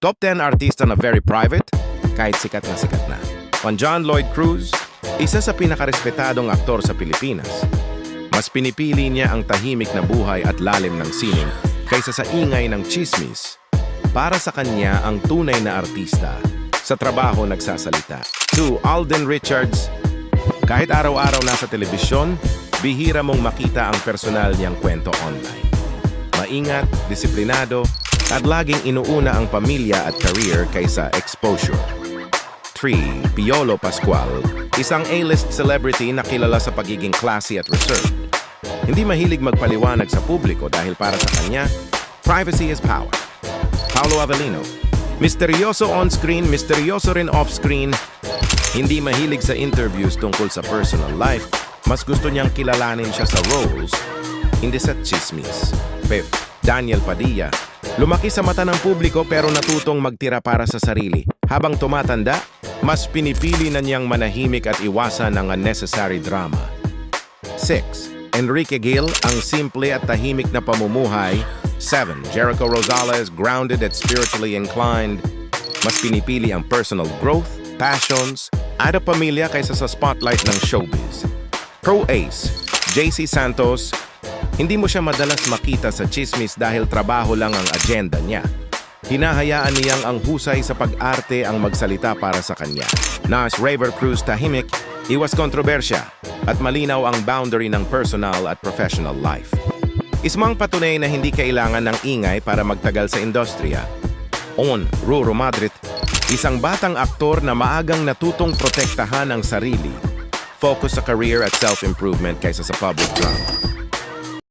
Top 10 artista na very private, kahit sikat na. Juan John Lloyd Cruz, isa sa pinakarespetadong aktor sa Pilipinas. Mas pinipili niya ang tahimik na buhay at lalim ng sining kaysa sa ingay ng chismis. Para sa kanya, ang tunay na artista, sa trabaho nagsasalita. 2. Alden Richards. Kahit araw-araw nasa telebisyon, bihira mong makita ang personal niyang kwento online. Maingat, disiplinado, at laging inuuna ang pamilya at career kaysa exposure. 3. Piolo Pascual, isang A-list celebrity na kilala sa pagiging classy at reserved. Hindi mahilig magpaliwanag sa publiko dahil para sa kanya, privacy is power. Paolo Avellino, misteryoso on-screen, misteryoso rin off-screen. Hindi mahilig sa interviews tungkol sa personal life, mas gusto niyang kilalanin siya sa roles, hindi sa chismis. 5. Daniel Padilla, lumaki sa mata ng publiko pero natutong magtira para sa sarili. Habang tumatanda, mas pinipili na niyang manahimik at iwasan ang unnecessary drama. 6. Enrique Gil, ang simple at tahimik na pamumuhay. 7. Jericho Rosales, grounded at spiritually inclined. Mas pinipili ang personal growth, passions, at pamilya kaysa sa spotlight ng showbiz. Pro Ace, JC Santos, hindi mo siya madalas makita sa chismis dahil trabaho lang ang agenda niya. Hinahayaan niyang ang husay sa pag-arte ang magsalita para sa kanya. Nas Raver Cruz, tahimik, iwas kontrobersya, at malinaw ang boundary ng personal at professional life. Ismang patunay na hindi kailangan ng ingay para magtagal sa industriya. Ruro Madrid, isang batang aktor na maagang natutong protektahan ang sarili. Focus sa career at self-improvement kaysa sa public drama.